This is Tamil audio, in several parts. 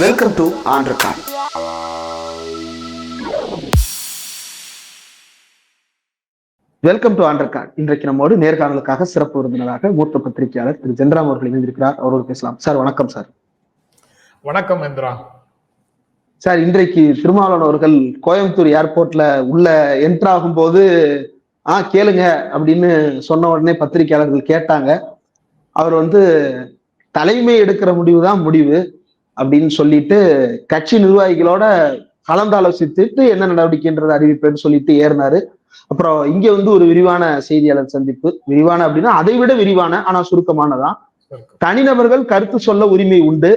வெல்கம் டு ஆண்டர்கான். வெல்கம் டு ஆண்டர்கான். இன்றைக்கு நம்மோடு நேர்காணலுக்காக சிறப்பு விருந்தினராக மூத்த பத்திரிகையாளர் திரு ஜென்ராம் அவர்கள் இணைந்திருக்கிறார். அவரோடு பேசலாம். சார் வணக்கம். சார் வணக்கம் இந்திரா. சார், இன்றைக்கு திருமாவளவன் அவர்கள் கோயம்புத்தூர் ஏர்போர்ட்ல உள்ள என்டர் ஆகும் போது கேளுங்க அப்படின்னு சொன்ன உடனே பத்திரிகையாளர்கள் கேட்டாங்க. அவர் தலைமை எடுக்கிற முடிவு தான் முடிவு அப்படின்னு சொல்லிட்டு கட்சி நிர்வாகிகளோட கலந்தாலோசித்துட்டு என்ன நடவடிக்கைன்றது அறிவிப்பேன்னு சொல்லிட்டு ஏறினாரு. அப்புறம் இங்க ஒரு விரிவான செய்தியாளர் சந்திப்பு. விரிவான அப்படின்னா அதை விட விரிவான, ஆனா சுருக்கமானதான். தனிநபர்கள் கருத்து சொல்ல உரிமை உண்டு,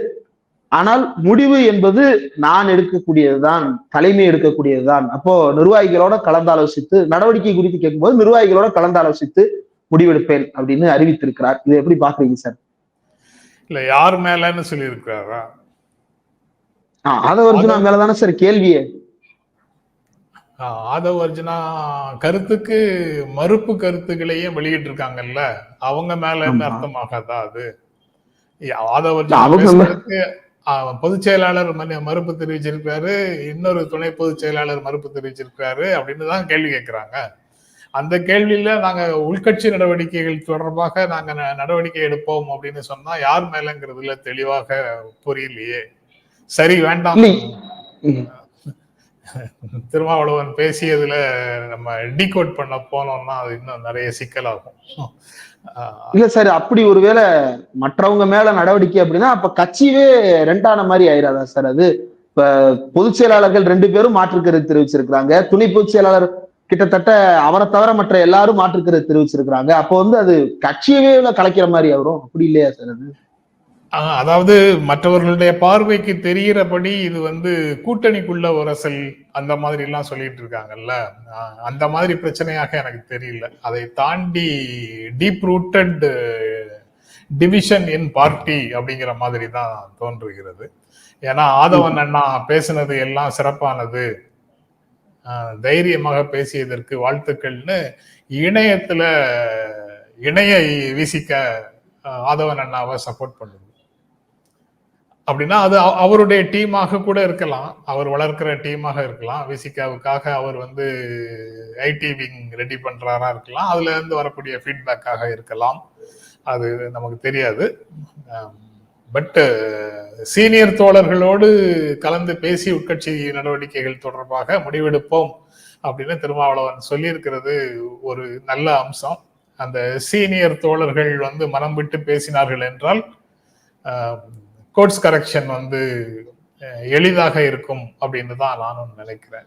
ஆனால் முடிவு என்பது நான் எடுக்கக்கூடியதுதான், தலைமை எடுக்கக்கூடியதுதான். அப்போ நிர்வாகிகளோட கலந்தாலோசித்து நடவடிக்கை குறித்து கேட்கும்போது நிர்வாகிகளோட கலந்தாலோசித்து முடிவெடுப்பேன் அப்படின்னு அறிவித்திருக்கிறார். இதை எப்படி பாக்குறீங்க சார்? இல்ல, யார் மேலன்னு சொல்லி இருக்கிறாரா? ஆதவ அர்ஜுனா மேலதானே சார் கேள்வியே. ஆதவ அர்ஜுனா கருத்துக்கு மறுப்பு கருத்துக்களையே வெளியிட்டு இருக்காங்கல்ல, அவங்க மேல அர்த்தமாகாதா அது? ஆதவ அர்ஜுனா பொதுச் செயலாளர் மறுப்பு தெரிவிச்சிருக்காரு, இன்னொரு துணை பொதுச் செயலாளர் மறுப்பு தெரிவிச்சிருக்காரு அப்படின்னு தான் கேள்வி கேட்கிறாங்க. அந்த கேள்வியில நாங்க உள்கட்சி நடவடிக்கைகள் தொடர்பாக நாங்க நடவடிக்கை எடுப்போம் அப்படின்னு சொன்னா யார் மேலங்கிறதுல தெளிவாக புரியலையே. சரி, வேண்டாம். திருமாவளவன் பேசியதுல நம்ம டீகோட் பண்ண போனோம்னா அது இன்னும் நிறைய சிக்கலாகும். இல்ல சார், அப்படி ஒருவேளை மற்றவங்க மேல நடவடிக்கை அப்படின்னா அப்ப கட்சியே ரெண்டான மாதிரி ஆயிராதா சார்? அது இப்ப பொதுச் செயலாளர்கள் 2 பேரும் மாற்றுக்கருத்து தெரிவிச்சிருக்கிறாங்க, துணை பொதுச் செயலாளர் கிட்டத்தட்ட அவரை தவிர மற்ற எல்லாரும் மாற்றுக்கருத்து தெரிவிச்சிருக்கிறாங்க. அப்போ அது கட்சியவே கலைக்கிற மாதிரி வரும், அப்படி இல்லையா சார்? அது அதாவது மற்றவர்களுடைய பார்வைக்கு தெரிகிறபடி இது கூட்டணிக்குள்ள உரசல் அந்த மாதிரி எல்லாம் சொல்லிட்டு இருக்காங்கல்ல, அந்த மாதிரி பிரச்சனையாக எனக்கு தெரியல. அதை தாண்டி டீப் ரூட்டட் டிவிஷன் இன் பார்ட்டி அப்படிங்கிற மாதிரி தான் தோன்றுகிறது. ஏன்னா ஆதவன் அண்ணா பேசினது எல்லாம் சிறப்பானது, தைரியமாக பேசியதற்கு வாழ்த்துக்கள்னு இணையத்துல இணைய விசிக்க ஆதவன் அண்ணாவை சப்போர்ட் பண்ணுது. அப்படின்னா அது அவருடைய டீமாக கூட இருக்கலாம், அவர் வளர்க்கிற டீமாக இருக்கலாம். விசிகாவுக்காக அவர் ஐடி விங் ரெடி பண்றாரா இருக்கலாம், அதுல இருந்து வரக்கூடிய ஃபீட்பேக்காக இருக்கலாம், அது நமக்கு தெரியாது. பட் சீனியர் தோழர்களோடு கலந்து பேசி உட்கட்சி நடவடிக்கைகள் தொடர்பாக முடிவெடுப்போம் அப்படின்னு திருமாவளவன் சொல்லியிருக்கிறது ஒரு நல்ல அம்சம். அந்த சீனியர் தோழர்கள் மனம் விட்டு பேசினார்கள் என்றால் கோர்ஸ் கரெக்ஷன் எளிதாக இருக்கும் அப்படின்னு தான் நானும் நினைக்கிறேன்.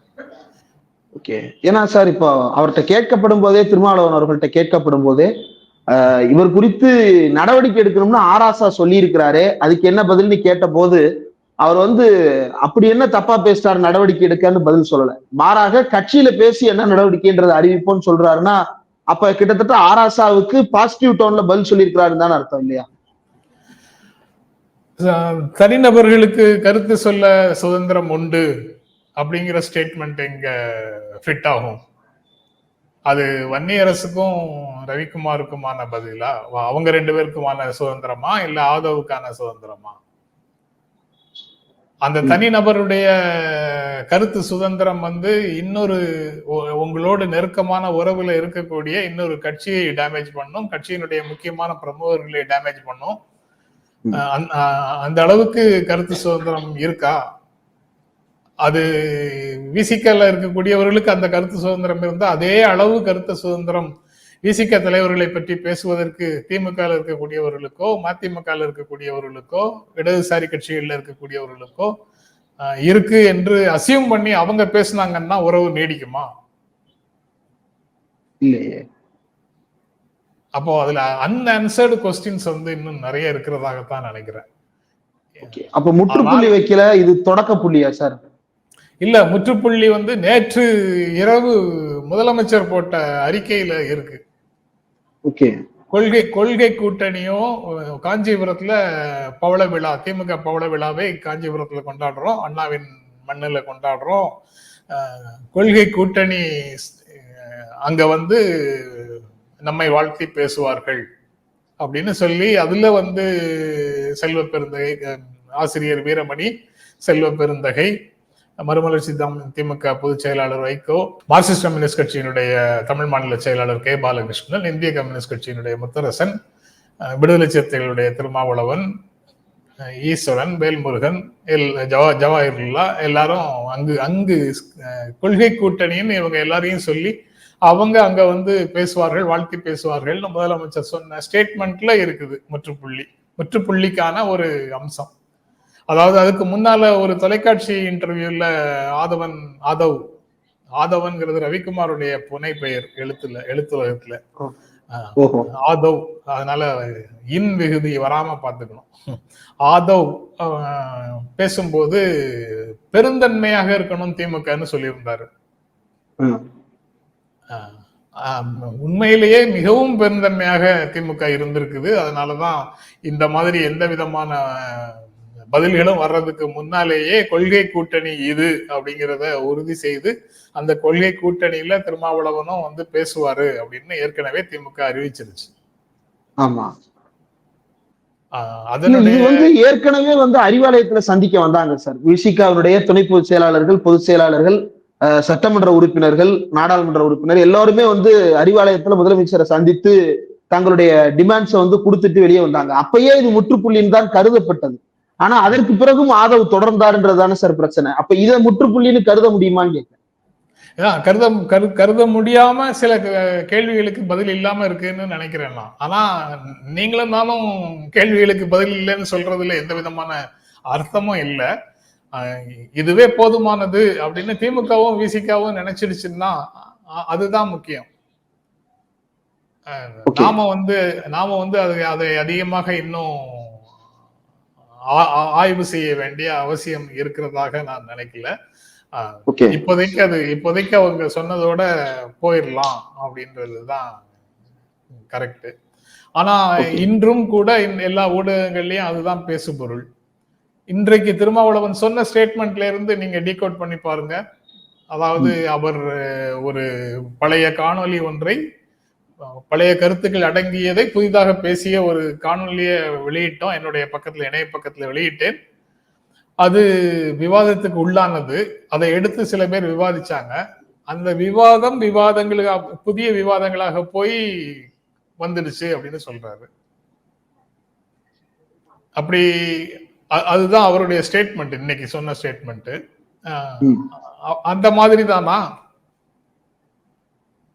ஓகே. ஏன்னா சார், இப்போ அவர்கிட்ட கேட்கப்படும் போதே, திருமாவளவன் அவர்கள்ட்ட கேட்கப்படும் போதே இவர் குறித்து நடவடிக்கை எடுக்கணும்னு ஆராசா சொல்லி இருக்கிறாரு, அதுக்கு என்ன பதில்னு கேட்ட போது அவர் அப்படி என்ன தப்பா பேசிட்டாரு நடவடிக்கை எடுக்கன்னு பதில் சொல்லல. மாறாக கட்சியில பேசி என்ன நடவடிக்கைன்றதை அறிவிப்போம்னு சொல்றாருன்னா அப்ப கிட்டத்தட்ட ஆராசாவுக்கு பாசிட்டிவ் டோன்ல பதில் சொல்லி இருக்கிறாருன்னு தானே அர்த்தம், இல்லையா? தனிநபர்களுக்கு கருத்து சொல்ல சுதந்திரம் உண்டு அப்படிங்கிற ஸ்டேட்மெண்ட் எங்க ஃபிட் ஆகும்? அது வன்னியரசுக்கும் ரவிக்குமாருக்குமான பதிலா? அவங்க 2 பேருக்குமான சுதந்திரமா இல்ல ஆதவுக்கான சுதந்திரமா? அந்த தனிநபருடைய கருத்து சுதந்திரம் இன்னொரு உங்களோட நெருக்கமான உறவுல இருக்கக்கூடிய இன்னொரு கட்சியை டேமேஜ் பண்ணும், கட்சியினுடைய முக்கியமான பிரமுகர்களை டேமேஜ் பண்ணும். அந்த அளவுக்கு கருத்து சுதந்திரம் இருக்கா? அது விசிகல இருக்கக்கூடியவர்களுக்கு அந்த கருத்து சுதந்திரம் இருந்தா அதே அளவு கருத்து சுதந்திரம் விசிக தலைவர்களை பற்றி பேசுவதற்கு திமுக இருக்கக்கூடியவர்களுக்கோ மதிமுக இருக்கக்கூடியவர்களுக்கோ இடதுசாரி கட்சிகள்ல இருக்கக்கூடியவர்களுக்கோ இருக்கு என்று அசியூம் பண்ணி அவங்க பேசினாங்கன்னா உறவு நீடிக்குமா? இல்லையே. அப்போ அதுல அன்ஆன்சர்டு கொஸ்டின்ஸ் இன்னும் நிறைய இருக்கிறதாகத்தான் நினைக்கிறேன். அப்ப முற்றுப்புள்ளி வைக்கல, இது தொடக்க புள்ளியா சார்? இல்ல, முற்றுப்புள்ளி நேற்று இரவு முதலமைச்சர் போட்ட அறிக்கையில இருக்கு. கொள்கை கூட்டணியும் காஞ்சிபுரத்துல பவள விழா, திமுக பவள விழாவை காஞ்சிபுரத்துல கொண்டாடுறோம், அண்ணாவின் மண்ணில கொண்டாடுறோம், கொள்கை கூட்டணி அங்க நம்மை வாழ்த்தி பேசுவார்கள் அப்படின்னு சொல்லி அதுல செல்வ பெருந்தகை ஆசிரியர் வீரமணி செல்வ பெருந்தகை, மறுமலர்ச்சி திமுக பொதுச் செயலாளர் வைகோ, மார்க்சிஸ்ட் கம்யூனிஸ்ட் கட்சியினுடைய தமிழ் மாநில செயலாளர் கே பாலகிருஷ்ணன், இந்திய கம்யூனிஸ்ட் கட்சியினுடைய முத்தரசன், விடுதலை சிறுத்தைகளுடைய திருமாவளவன், ஈஸ்வரன், வேல்முருகன், ஜவாஹிருல்லா எல்லாரும் அங்கு கொள்கை கூட்டணின்னு இவங்க எல்லாரையும் சொல்லி அவங்க அங்க வந்து பேசுவார்கள், வாழ்த்தி பேசுவார்கள். முதலமைச்சர் சொன்ன ஸ்டேட்மெண்ட்ல இருக்குது முற்றுப்புள்ளிக்கான ஒரு அம்சம். அதாவது அதுக்கு முன்னால ஒரு தொலைக்காட்சி இன்டர்வியூல ஆதவன்கிறது ரவிக்குமாருடைய புனை பெயர் எழுத்துலகத்துல ஆதவ், அதனால இன் விகுதி வராம பாத்துக்கணும். ஆதவ் பேசும்போது பெருந்தன்மையாக இருக்கணும் திமுகன்னு சொல்லியிருந்தாரு. உண்மையிலேயே மிகவும் பெருந்தன்மையாக திமுக இருந்திருக்குது. அதனாலதான் இந்த மாதிரி எந்த விதமான பதில்களும் வர்றதுக்கு முன்னாலேயே கொள்கை கூட்டணி இது அப்படிங்கிறத உறுதி செய்து அந்த கொள்கை கூட்டணியில திருமாவளவனும் வந்து பேசுவாரு அப்படின்னு ஏற்கனவே திமுக அறிவிச்சிருச்சு. ஆமா, இது வந்து ஏற்கனவே வந்து அறிவாலயத்துல சந்திக்க வந்தாங்க சார். விசிகாவுடைய துணை பொதுச் செயலாளர்கள், பொதுச் செயலாளர்கள், சட்டமன்ற உறுப்பினர்கள், நாடாளுமன்ற உறுப்பினர் எல்லாருமே வந்து அறிவாலயத்துல முதலமைச்சரை சந்தித்து தங்களுடைய டிமாண்ட்ஸை வந்து கொடுத்துட்டு வெளியே வந்தாங்க. அப்பயே இது முற்றுப்புள்ளின்னு தான் கருதப்பட்டது. ஆனா அதற்கு பிறகும் ஆதவ் தொடர்ந்தாருன்றதான சார் பிரச்சனை. அப்ப இதை முற்றுப்புள்ளின்னு கருத முடியுமான்னு கேட்க கருத முடியாம சில கேள்விகளுக்கு பதில் இல்லாம இருக்குன்னு நினைக்கிறேன் நான். ஆனா நீங்களும் நானும் கேள்விகளுக்கு பதில் இல்லைன்னு சொல்றதுல எந்த விதமான அர்த்தமும் இல்லை. இதுவே போதுமானது அப்படின்னு திமுகவும் விசிகாவும் நினைச்சிடுச்சுன்னா அதுதான் முக்கியம். நாம வந்து அதை அதிகமாக இன்னும் ஆய்வு செய்ய வேண்டிய அவசியம் இருக்கிறதாக நான் நினைக்கல. இப்போதைக்கு அவங்க சொன்னதோட போயிடலாம் அப்படின்றதுதான் கரெக்ட். ஆனா இன்றும் கூட எல்லா ஊடகங்கள்லயும் அதுதான் பேசுபொருள். இன்றைக்கு திருமாவளவன் சொன்ன ஸ்டேட்மெண்ட்ல இருந்து நீங்க டீகோட் பண்ணி பாருங்க. அதாவது அவர் ஒரு பழைய காணொலி ஒன்றை, பழைய கருத்துக்கள் அடங்கியதை புதிதாக பேசிய ஒரு காணொலியை வெளியிட்டோம். என்னுடைய இணைய பக்கத்துல வெளியிட்டேன். அது விவாதத்துக்கு உள்ளானது. அதை எடுத்து சில பேர் விவாதிச்சாங்க. அந்த விவாதங்களுக்கு புதிய விவாதங்களாக போய் வந்துடுச்சு அப்படின்னு சொல்றாரு. அப்படி அதுதான் அவருடைய ஸ்டேட்மெண்ட், இன்னைக்கு சொன்ன ஸ்டேட்மெண்ட். அந்த மாதிரி தானா?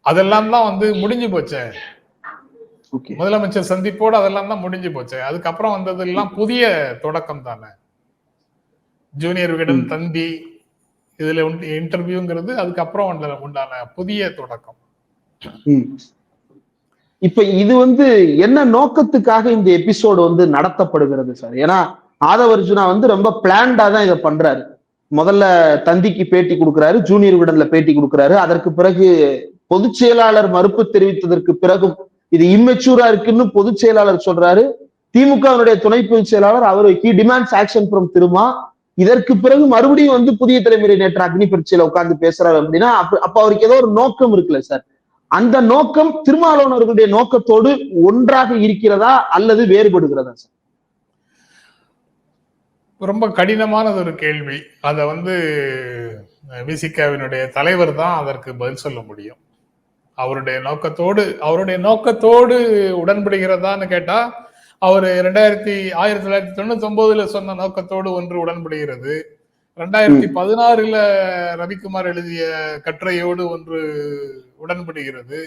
அதெல்லாம் தான் வந்து முடிஞ்சு போச்சே. முதலமைச்சர் சந்திப்போடு அதெல்லாம் தான் முடிஞ்சு போச்சு. அதுக்கப்புறம் வந்ததெல்லாம் புதிய தொடக்கம் தானே. ஜூனியர் விகடன், தந்தி, இதுல இன்டர்வியூங்கிறது அதுக்கப்புறம் உண்டான புதிய தொடக்கம். இப்ப இது வந்து என்ன நோக்கத்துக்காக இந்த எபிசோடு வந்து நடத்தப்படுகிறது சார்? ஏன்னா ஆதவர்ஜுனா வந்து ரொம்ப பிளான்டா தான் இதை பண்றாரு. முதல்ல தந்திக்கு பேட்டி கொடுக்கிறாரு, ஜூனியர் விகடன்ல பேட்டி கொடுக்கிறாரு. அதற்கு பிறகு பொதுச் செயலாளர் மறுப்பு தெரிவித்ததற்கு பிறகும் இது இம்மெச்சூரா இருக்குன்னு பொதுச் செயலாளர் சொல்றாரு. திமுகவினுடைய துணை பொதுச் செயலாளர் அவர் he demands action from Thiruma. இதற்கு பிறகு மறுபடியும் வந்து புதிய தலைமுறை நேற்று அக்னி பரீட்சையில உட்கார்ந்து பேசுறாரு அப்படின்னா அப்ப அவருக்கு ஏதோ ஒரு நோக்கம் இருக்குல்ல சார்? அந்த நோக்கம் திருமாவளவன் அவர்களுடைய நோக்கத்தோடு ஒன்றாக இருக்கிறதா அல்லது வேறுபடுகிறதா சார்? ரொம்ப கடினமானது ஒரு கேள்வி. அத வந்து விசிகாவினுடைய தலைவர் தான் அதற்கு பதில் சொல்ல முடியும். அவருடைய நோக்கத்தோடு உடன்படுகிறதான்னு கேட்டா, அவரு 1999 சொன்ன நோக்கத்தோடு ஒன்று உடன்படுகிறது. 2016 ரவிக்குமார் எழுதிய கட்டுரையோடு ஒன்று உடன்படுகிறது.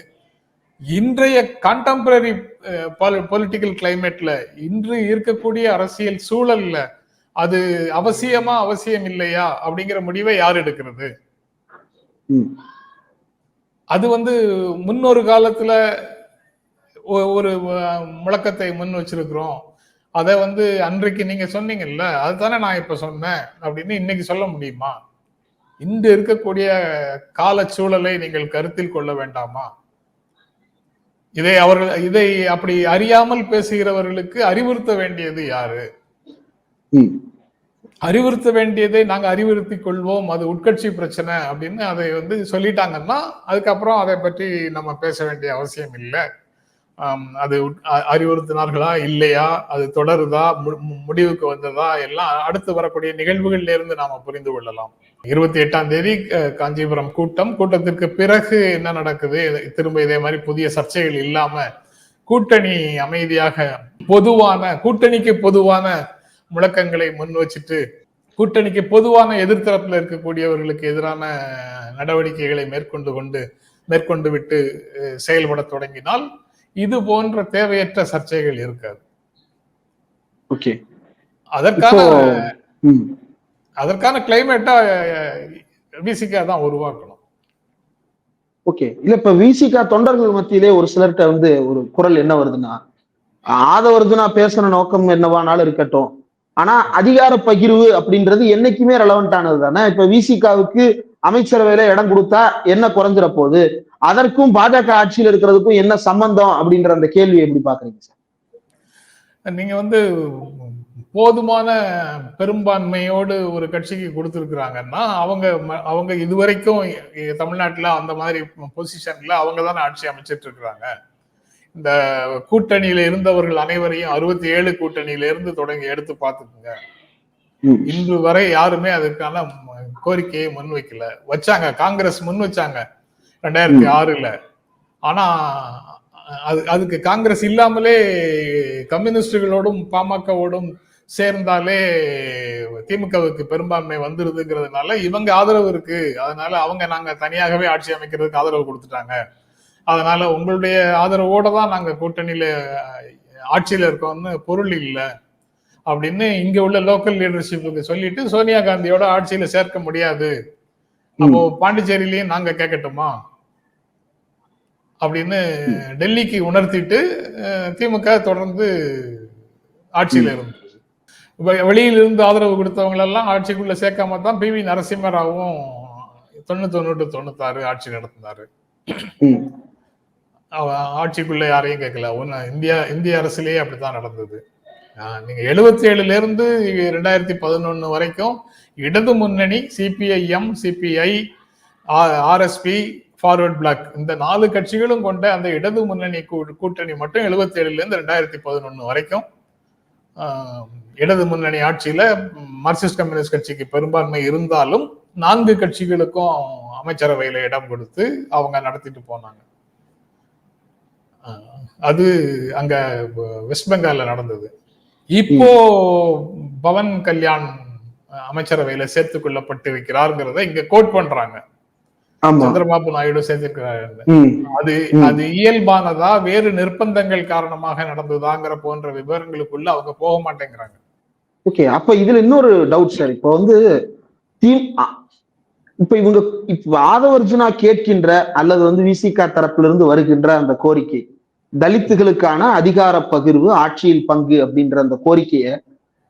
இன்றைய கான்டெம்பரரி பொலிட்டிக்கல் கிளைமேட்ல, இன்று இருக்கக்கூடிய அரசியல் சூழல்ல அது அவசியம் இல்லையா அப்படிங்கிற முடிவை யார் எடுக்கிறது? அது வந்து முன்னொரு காலத்துல ஒரு முழக்கத்தை முன் வச்சிருக்கிறோம், அதை வந்து அன்றைக்கு நீங்க சொன்னீங்கல்ல, அதுதானே நான் இப்ப சொன்னேன் அப்படின்னு இன்னைக்கு சொல்ல முடியுமா? இன்று இருக்கக்கூடிய கால சூழலை நீங்கள் கருத்தில் கொள்ள வேண்டாமா? இதை அப்படி அறியாமல் பேசுகிறவர்களுக்கு அறிவுறுத்த வேண்டியது யாரு? அறிவுறுத்த வேண்டியதை நாங்க அறிவுறுத்தி கொள்வோம், அது உட்கட்சி பிரச்சனை அப்படின்னு அதை வந்து சொல்லிட்டாங்கன்னா அதுக்கப்புறம் அதை பற்றி நம்ம பேச வேண்டிய அவசியம் இல்லை. அது அறிவுறுத்தினார்களா இல்லையா, அது தொடருதா, முடிவுக்கு வந்ததா, எல்லாம் அடுத்து வரக்கூடிய நிகழ்வுகள்ல இருந்து நாம புரிந்து கொள்ளலாம். 28ஆம் தேதி காஞ்சிபுரம் கூட்டத்திற்கு பிறகு என்ன நடக்குது, திரும்ப இதே மாதிரி புதிய சர்ச்சைகள் இல்லாம கூட்டணி அமைதியாக கூட்டணிக்கு பொதுவான முழக்கங்களை முன் வச்சுட்டு கூட்டணிக்கு பொதுவான எதிர்த்தரப்புல இருக்கக்கூடியவர்களுக்கு எதிரான நடவடிக்கைகளை மேற்கொண்டு விட்டு செயல்பட தொடங்கினால் இது போன்ற தேவையற்ற சர்ச்சைகள் இருக்காது. ஓகே, அதற்கான கிளைமேட்டா விசிகா தான் உருவாக்கணும். ஓகே, இல்ல இப்ப விசிகா தொண்டர்கள் மத்தியிலே ஒரு சிலர்கிட்ட ஒரு குரல் என்ன வருதுன்னா, ஆதவர்ஜுனா பேசுற நோக்கம் என்னவானாலும் இருக்கட்டும், ஆனா அதிகார பகிர்வு அப்படின்றது என்னைக்குமே ரெலவெண்ட் ஆனது தானே. இப்ப விசிகாவுக்கு அமைச்சரவையில இடம் கொடுத்தா என்ன குறைஞ்சிட போகுது, அதற்கும் பாஜக ஆட்சியில் இருக்கிறதுக்கும் என்ன சம்பந்தம் அப்படின்ற அந்த கேள்வி எப்படி பாக்குறீங்க சார்? நீங்க போதுமான பெரும்பான்மையோடு ஒரு கட்சிக்கு கொடுத்திருக்கிறாங்கன்னா அவங்க இதுவரைக்கும் தமிழ்நாட்டுல அந்த மாதிரி பொசிஷன்ல அவங்க தானே ஆட்சி அமைச்சிட்டு இருக்கிறாங்க. இந்த கூட்டணியில இருந்தவர்கள் அனைவரையும் 67 கூட்டணியில இருந்து தொடங்கி எடுத்து பார்த்துக்குங்க. இன்று வரை யாருமே அதுக்கான கோரிக்கையை முன்வைக்கல. வச்சாங்க, காங்கிரஸ் முன் வச்சாங்க 2006ல. ஆனா அதுக்கு காங்கிரஸ் இல்லாமலே கம்யூனிஸ்டுகளோடும் பாமகவோடும் சேர்ந்தாலே திமுகவுக்கு பெரும்பான்மை வந்துருதுங்கிறதுனால இவங்க ஆதரவு இருக்கு, அதனால நாங்க தனியாகவே ஆட்சி அமைக்கிறதுக்கு ஆதரவு கொடுத்துட்டாங்க, அதனால உங்களுடைய ஆதரவோட தான் நாங்க கூட்டணியில ஆட்சியில இருக்கோம்னு பொருள் இல்லை அப்படின்னு இங்க உள்ள லோக்கல் லீடர்ஷிப்புக்கு சொல்லிட்டு சோனியா காந்தியோட ஆட்சியில சேர்க்க முடியாது, அப்போ பாண்டிச்சேரியிலையும் நாங்க கேட்கட்டுமா அப்படின்னு டெல்லிக்கு உணர்த்திட்டு திமுக தொடர்ந்து ஆட்சியில இருந்தது. வெளியிலிருந்து ஆதரவு கொடுத்தவங்க எல்லாம் ஆட்சிக்குள்ள சேர்க்காம தான் PV நரசிம்மராவும் 98-96 ஆட்சி நடத்தினாரு. ஆட்சிக்குள்ள யாரையும் கேட்கல. இந்திய அரசிலேயே அப்படித்தான் நடந்தது. நீங்க 77ல இருந்து 2011 வரைக்கும் இடது முன்னணி CPIM, CPI, RSP, forward bloc இந்த 4 கட்சிகளும் கொண்ட அந்த இடது முன்னணி கூட்டணி மட்டும் 77ல இருந்து 2011 வரைக்கும் இடது முன்னணி ஆட்சியில மார்க்சிஸ்ட் கம்யூனிஸ்ட் கட்சிக்கு பெரும்பான்மை இருந்தாலும் 4 கட்சிகளுக்கும் அமைச்சரவையில இடம் கொடுத்து அவங்க நடத்திட்டு போனாங்க. அது அங்க வெஸ்ட் பெங்கால்ல நடந்தது. இப்போ பவன் கல்யாண் அமைச்சரவையில சேர்த்துக் கொள்ளப்பட்டிருக்கிறார்ங்கிறத இங்க கோட் பண்றாங்க. சந்திரபாபு நாயுடு சேர்த்திருக்கிறார். அது இயல்பானதா வேறு நிர்பந்தங்கள் காரணமாக நடந்ததாங்கிற போன்ற விவரங்களுக்குள்ள அவங்க போக மாட்டேங்கிறாங்க. ஓகே, அப்ப இதுல இன்னொரு டவுட் சார். இப்ப இவங்க ஆதவர்ஜுனா கேட்கின்ற அல்லது விசிகா தரப்புல இருந்து வருகின்ற அந்த கோரிக்கை தலித்துகளுக்கான அதிகார பகிர்வு, ஆட்சியில் பங்கு அப்படின்ற அந்த கோரிக்கையை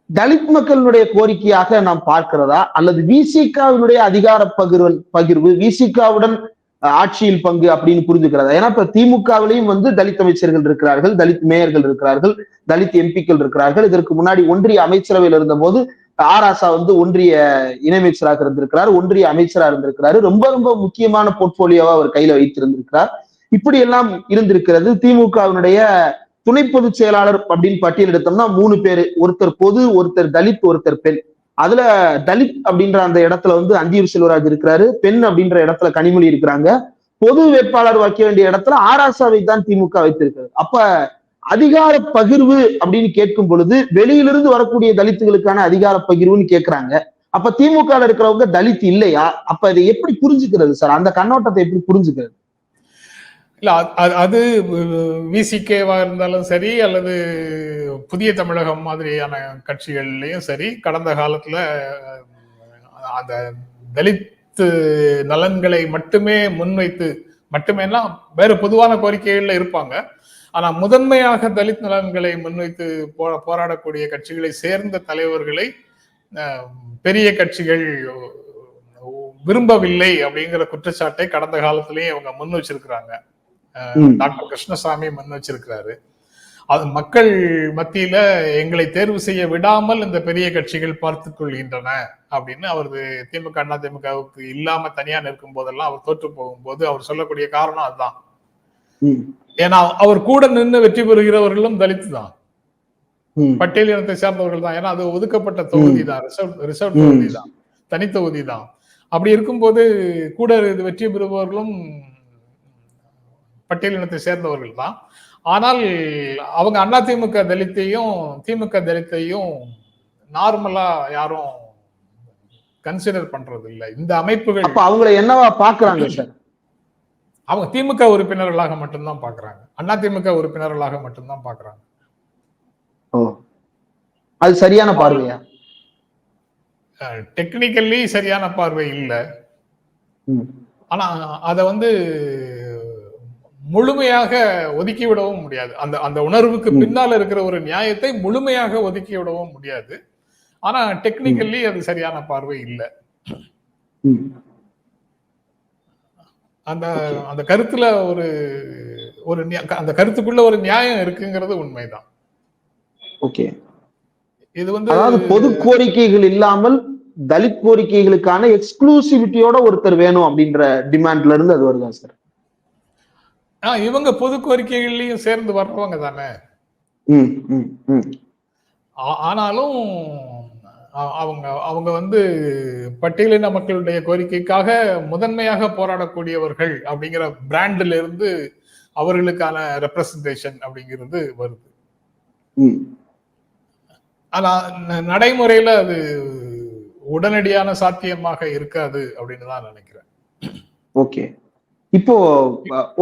தலித் மக்களுடைய கோரிக்கையாக நாம் பார்க்கிறதா, அல்லது விசிகாவினுடைய அதிகார பகிர்வு விசிகாவுடன் ஆட்சியில் பங்கு அப்படின்னு புரிஞ்சுக்கிறதா? ஏன்னா இப்ப திமுகவிலையும் தலித் அமைச்சர்கள் இருக்கிறார்கள், தலித் மேயர்கள் இருக்கிறார்கள், தலித் எம்பிக்கள் இருக்கிறார்கள். இதற்கு முன்னாடி ஒன்றிய அமைச்சரவையில் இருந்த போது ஆராசா ஒன்றிய இணையமைச்சராக இருந்திருக்கிறார், ஒன்றிய அமைச்சராக இருந்திருக்கிறாரு. ரொம்ப ரொம்ப முக்கியமான போர்ட்போலியோவா அவர் கையில வைத்திருந்திருக்கிறார். இப்படி எல்லாம் இருந்திருக்கிறது. திமுகவினுடைய துணை பொதுச் செயலாளர் அப்படின்னு பட்டியல் எடுத்தோம்னா 3 பேரு, ஒருத்தர் பொது, ஒருத்தர் தலித், ஒருத்தர் பெண். அதுல தலித் அப்படின்ற அந்த இடத்துல அந்தியூர் செல்வராஜ் இருக்கிறாரு, பெண் அப்படின்ற இடத்துல கனிமொழி இருக்கிறாங்க, பொது வேட்பாளர் வைக்க வேண்டிய இடத்துல ஆராசாவை தான் திமுக வைத்திருக்கிறது. அப்ப அதிகார பகிர்வு அப்படின்னு கேட்கும் பொழுது வெளியிலிருந்து வரக்கூடிய தலித்துகளுக்கான அதிகார பகிர்வுன்னு கேட்கிறாங்க. அப்ப திமுக இருக்கிறவங்க தலித் இல்லையா? அப்ப இதை எப்படி புரிஞ்சுக்கிறது சார்? அந்த கண்ணோட்டத்தை எப்படி புரிஞ்சுக்கிறது? இல்ல, அது விசிகேவா இருந்தாலும் சரி அல்லது புதிய தமிழகம் மாதிரியான கட்சிகள்லயும் சரி, கடந்த காலத்துல அந்த தலித் நலன்களை மட்டுமே முன்வைத்து மட்டுமேனா வேற பொதுவான கோரிக்கைகள்ல இருப்பாங்க. ஆனா முதன்மையாக தலித் நலன்களை முன்வைத்து போராடக்கூடிய கட்சிகளை சேர்ந்த தலைவர்களை பெரிய கட்சிகள் விரும்பவில்லை அப்படிங்கிற குற்றச்சாட்டை கடந்த காலத்திலேயே அவங்க முன் வச்சிருக்கிறாங்க. டாக்டர் கிருஷ்ணசாமி முன் வச்சிருக்கிறாரு. அது மக்கள் மத்தியில எங்களை தேர்வு செய்ய விடாமல் இந்த பெரிய கட்சிகள் பார்த்துக் கொள்கின்றன அப்படின்னு அவரது திமுக அதிமுகவுக்கு இல்லாம தனியா நிற்கும் போதெல்லாம் அவர் தோற்று போகும்போது அவர் சொல்லக்கூடிய காரணம் அதுதான். ஏன்னா அவர் கூட நின்று வெற்றி பெறுகிறவர்களும் தலித் தான், பட்டியல் இனத்தை சேர்ந்தவர்கள் தான். ஏன்னா அது ஒதுக்கப்பட்ட தொகுதி தான், ரிசர்வ் தொகுதி தான், தனித்தொகுதி தான். அப்படி இருக்கும்போது கூட வெற்றி பெறுபவர்களும் பட்டியல் இனத்தை சேர்ந்தவர்கள் தான். ஆனால் அவங்க அதிமுக தலித்தையும் திமுக தலித்தையும் நார்மலா யாரும் கன்சிடர் பண்றது இல்லை. இந்த அமைப்புகள் அவங்களை என்னவா பாக்குறாங்க சார்? அவங்க திமுக உறுப்பினர்களாக மட்டும்தான் பாக்குறாங்க, அதிமுக உறுப்பினர்களாக மட்டும்தான் பாக்குறாங்க. அது சரியான பார்வையா? டெக்னிக்கல்லி சரியான பார்வை இல்லை. ஆனா அத முழுமையாக ஒதுக்கி விடவும் முடியாது. அந்த அந்த உணர்வுக்கு பின்னால இருக்கிற ஒரு நியாயத்தை முழுமையாக ஒதுக்கி விடவும் முடியாது. ஆனா டெக்னிக்கல்லி அது சரியான பார்வை இல்லை. அந்த அந்த கருத்துல ஒரு அந்த கருத்துக்குள்ள ஒரு நியாயம் இருக்குங்கிறது உண்மைதான். ஓகே, இது அதாவது பொது கோரிக்கைகள் இல்லாமல் தலித் கோரிக்கைகளுக்கான எக்ஸ்க்ளூசிவிட்டியோட ஒருத்தர் வேணும் அப்படின்ற டிமாண்ட்ல இருந்து அது வருதா சார்? இவங்க பொது கோரிக்கைகள்லயும் சேர்ந்து வர்றவங்க தானே. ஆனாலும் அவங்க பட்டியலின மக்களுடைய கோரிக்கைக்காக முதன்மையாக போராடக்கூடியவர்கள் அப்படிங்கிற பிராண்ட்ல இருந்து அவர்களுக்கான ரெப்ரசன்டேஷன் அப்படிங்கிறது வருது. ஆனா நடைமுறையில அது உடனடியான சாத்தியமாக இருக்காது அப்படின்னு தான் நினைக்கிறேன். ஓகே, இப்போ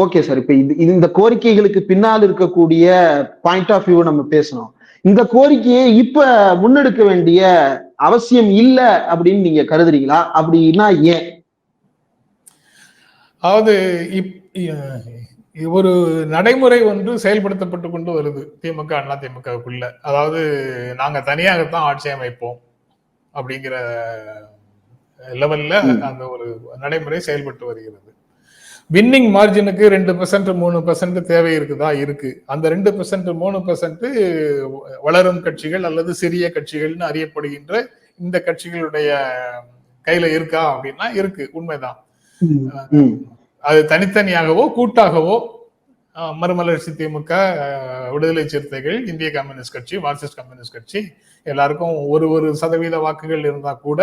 ஓகே சார், இப்ப இந்த கோரிக்கைகளுக்கு பின்னால் இருக்கக்கூடிய பாயிண்ட் ஆஃப் வியூ நம்ம பேசணும். இந்த கோரிக்கையை இப்ப முன்னெடுக்க வேண்டிய அவசியம் இல்ல அப்படின்னு நீங்க கருதுறீங்களா? அப்படின்னா ஏன்? அதாவது ஒரு நடைமுறை செயல்படுத்தப்பட்டு கொண்டு வருது திமுக அதிமுகவுக்குள்ள. அதாவது நாங்க தனியாகத்தான் ஆட்சி அமைப்போம் அப்படிங்கிற லெவல்ல அந்த ஒரு நடைமுறை செயல்பட்டு வருகிறது. வின்னிங் மார்ஜினுக்கு 2% 3% தேவை இருக்குதா? இருக்கு. அந்த 2% 3% வளரும் கட்சிகள் அல்லது சிறிய கட்சிகள்னு அறியப்படுகின்ற இந்த கட்சிகளுடைய கையில இருக்கா அப்படின்னா இருக்கு, உண்மைதான். அது தனித்தனியாகவோ கூட்டாகவோ மறுமலர்ச்சி திமுக, விடுதலை சிறுத்தைகள், இந்திய கம்யூனிஸ்ட் கட்சி, மார்க்சிஸ்ட் கம்யூனிஸ்ட் கட்சி எல்லாருக்கும் ஒரு 1% வாக்குகள் இருந்தா கூட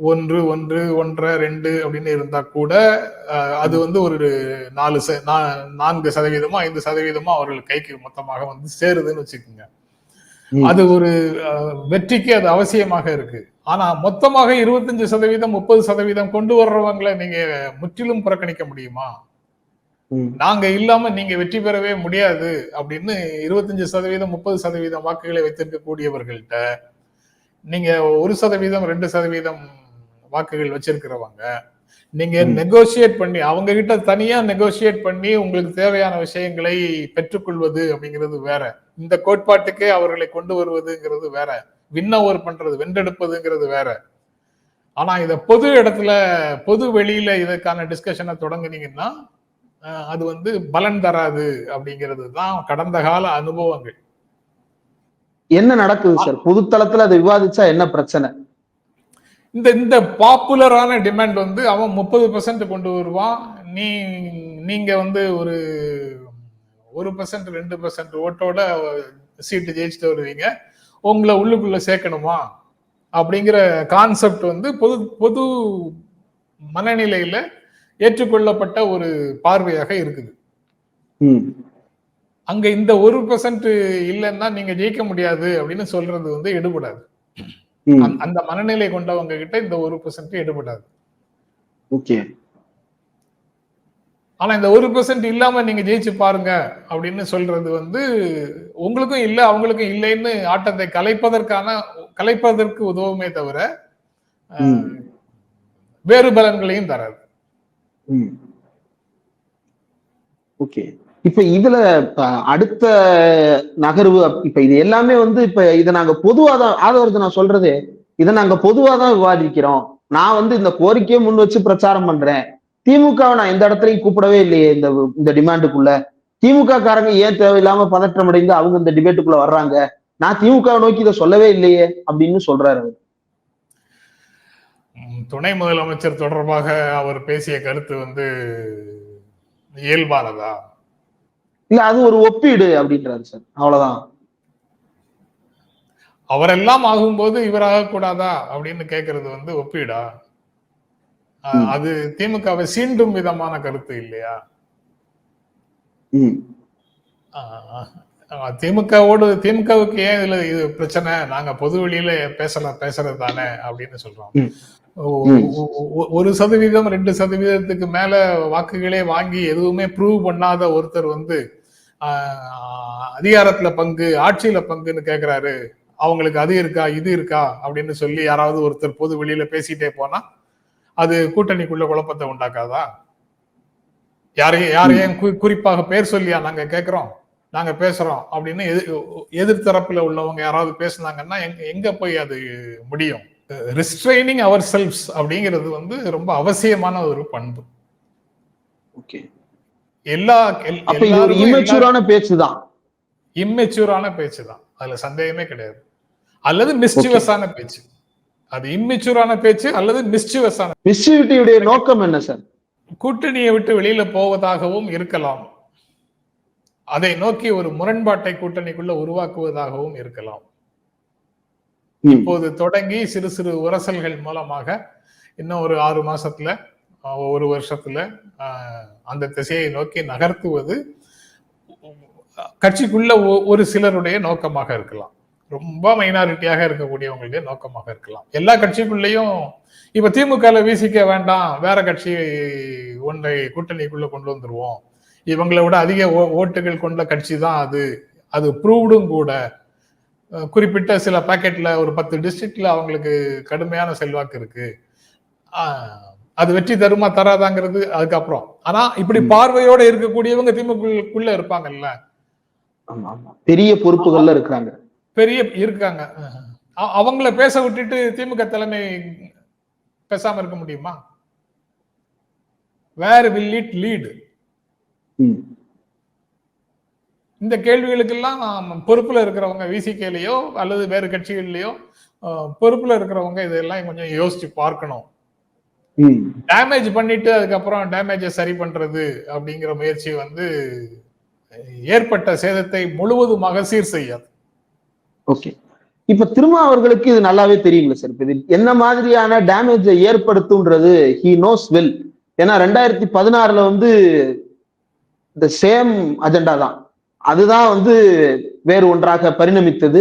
1, 1, 1.5, 2 அப்படின்னு இருந்தா கூட அது ஒரு 4% 5% அவர்கள் கைக்கு மொத்தமாக சேருதுன்னு வச்சுக்கோங்க. அது ஒரு வெற்றிக்கு அது அவசியமாக இருக்கு. ஆனா மொத்தமாக 25% 30% கொண்டு வர்றவங்களை நீங்க முற்றிலும் புறக்கணிக்க முடியுமா? நாங்க இல்லாம நீங்க வெற்றி பெறவே முடியாது அப்படின்னு 25% 30% வாக்குகளை வைத்திருக்கக்கூடியவர்கள்ட்ட நீங்க 1% 2% வாக்குகள் வச்சிருக்கிறவங்க நீங்க நெகோசியேட் பண்ணி அவங்க கிட்ட தனியா நெகோசியேட் பண்ணி உங்களுக்கு தேவையான விஷயங்களை பெற்றுக்கொள்வது அப்படிங்கிறது வேற. இந்த கோட்பாட்டுக்கே அவர்களை கொண்டு வருவதுங்கிறது வேற. வின் ஓவர் பண்றது, வென்றெடுப்பதுங்கிறது வேற. ஆனா இத பொது இடத்துல, பொது வெளியில இதற்கான டிஸ்கஷனை தொடங்குனீங்கன்னா அது பலன் தராது அப்படிங்கிறது தான் கடந்த கால அனுபவங்கள். என்ன நடக்குது சார் பொதுத்தளத்துல அதை விவாதிச்சா என்ன பிரச்சனை? இந்த பாப்புலரான டிமாண்ட் அவன் 30% கொண்டு வருவான். நீங்க ஒரு 1% 2% ஓட்டோட சீட்டு ஜெயிச்சுட்டு வருவீங்க. உங்களை உள்ளுக்குள்ள சேர்க்கணுமா அப்படிங்கிற கான்செப்ட் பொது மனநிலையில ஏற்றுக்கொள்ளப்பட்ட ஒரு பார்வையாக இருக்குது. அங்க இந்த 1% இல்லைன்னா நீங்க ஜெயிக்க முடியாது அப்படின்னு சொல்றது எடுபடாது. அந்த மனநிலை கொண்டவங்க கிட்ட இந்த 1% எடுபடாது. ஓகே. ஆனா இந்த 1% இல்லாம நீங்க ஜெயிச்சு பாருங்க அப்படின்னு சொல்றது உங்களுக்கும் இல்ல அவங்களுக்கும் இல்லைன்னு ஆட்டத்தை கலைப்பதற்கு உதவுமே தவிர வேறு பலன்களையும் தராது. ஓகே, இப்ப இதுல அடுத்த நகர்வு, இப்ப இது எல்லாமே இப்ப இதை நாங்க பொதுவாதான் ஆதரவு, நான் சொல்றது இதை நாங்க பொதுவாதான் விவாதிக்கிறோம். நான் இந்த கோரிக்கையை முன் வச்சு பிரச்சாரம் பண்றேன். திமுகவை நான் எந்த இடத்துலையும் கூப்பிடவே இல்லையே இந்த டிமாண்டுக்குள்ள. திமுக காரங்க ஏன் தேவையில்லாம பதற்றம் அடைந்து அவங்க இந்த டிபேட்டுக்குள்ள வர்றாங்க? நான் திமுக நோக்கி இதை சொல்லவே இல்லையே அப்படின்னு சொல்றாரு. துணை முதலமைச்சர் தொடர்பாக அவர் பேசிய கருத்து இயல்பானதா? இல்ல அது ஒரு ஒப்பீடு அப்படின்றாரு சார், அவ்வளவுதான். அவரெல்லாம் ஆகும்போது இவராக கூடாதா அப்படின்னு கேட்கறது வந்து ஒப்பீடா? அது திமுகவை சீண்டும் விதமான கருத்து இல்லையா? திமுகவுக்கு ஏன் இதுல இது பிரச்சனை, நாங்க பொது வெளியில பேசுறது தானே அப்படின்னு சொல்றோம். 1% 2%க்கு மேல வாக்குகளே வாங்கி எதுவுமே ப்ரூவ் பண்ணாத ஒருத்தர் வந்து அதிகாரத்துல பங்கு, ஆட்சியில பங்குன்னு கேக்குறாரு. அவங்களுக்கு அது இருக்கா இது இருக்கா அப்படின்னு சொல்லி யாராவது ஒருத்தர் பொது வெளியில பேசிட்டே போனா அது கூட்டணிக்குள்ள குழப்பத்தை உண்டாக்காதா? யாரையும் குறிப்பாக பேர் சொல்லியா நாங்க கேட்கிறோம், நாங்க பேசுறோம் அப்படின்னு எதிர்த்தரப்புல உள்ளவங்க யாராவது பேசுனாங்கன்னா எங்க போய் அது முடியும்? ரிஸ்ட்ரைனிங் அவர் செல்ஃப்ஸ் அப்படிங்கிறது வந்து ரொம்ப அவசியமான ஒரு பண்பு. இம்மெச்சூரான பேச்சுதான், இம்மெச்சூரான பேச்சுதான், அதுல சந்தேகமே கிடையாது. அல்லது மிஸ்டிவஸான பேச்சு. அது இம்மெச்சூரான பேச்சு அல்லது மிஸ்டிவஸான. மிஸ்டிவிட்டியுடைய நோக்கம் என்ன சார்? கூட்டணியை விட்டு வெளியில போவதாகவும் இருக்கலாம், அதை நோக்கி ஒரு முரண்பாட்டை கூட்டணிக்குள்ள உருவாக்குவதாகவும் இருக்கலாம். இப்போது தொடங்கி சிறு சிறு உரசல்கள் மூலமாக இன்னும் ஒரு 6 மாசத்துல 1 வருஷத்துல அந்த திசையை நோக்கி நகர்த்துவது கட்சிக்குள்ள ஒரு சிலருடைய நோக்கமாக இருக்கலாம், ரொம்ப மைனாரிட்டியாக இருக்கக்கூடியவங்களுடைய நோக்கமாக இருக்கலாம். எல்லா கட்சிக்குள்ளேயும் இப்ப திமுக விசிக்க வேண்டாம், வேற கட்சி ஒன்றை கூட்டணிக்குள்ள கொண்டு வந்துருவோம், இவங்களை விட அதிக ஓட்டுகள் கொண்ட கட்சி தான் அது ப்ரூவ்டும் கூட. குறிப்பிட்ட சில பாக்கெட்ல ஒரு 10 டிஸ்ட்ரிக்ட்ல அவங்களுக்கு கடுமையான செல்வாக்கு இருக்கு, அது வெற்றி தருமா தராதாங்கிறது அதுக்கப்புறம். ஆனா இப்படி பார்வையோட இருக்கக்கூடியவங்க திமுகக்குள்ள இருப்பாங்கல்ல, பெரிய பொறுப்புகள்ல இருக்காங்க, இருக்காங்க. அவங்கள பேச விட்டுட்டு திமுக தலைமை பேசாம இருக்க முடியுமா? Where will it lead? இந்த கேள்விகளுக்கெல்லாம் பொறுப்புல இருக்கிறவங்க விசிகேலையோ அல்லது வேறு கட்சிகள்லயோ பொறுப்புல இருக்கிறவங்க இதெல்லாம் கொஞ்சம் யோசிச்சு பார்க்கணும். டேமேஜ் பண்ணிட்டு அதுக்கப்புறம் டேமேஜை சரி பண்றது அப்படிங்கிற முயற்சி வந்து ஏற்பட்ட சேதத்தை முழுவதுமாக சீர் செய்யாது. ஓகே, இப்ப திருமாவர்களுக்கு இது நல்லாவே தெரியுங்களா சார், இது என்ன மாதிரியான டேமேஜை ஏற்படுத்தும்ன்றது ஹி நோஸ் வெல். ஏன்னா 2016 வந்து இந்த சேம் அஜெண்டா தான், அதுதான் வந்து வேறு ஒன்றாக பரிணமித்தது.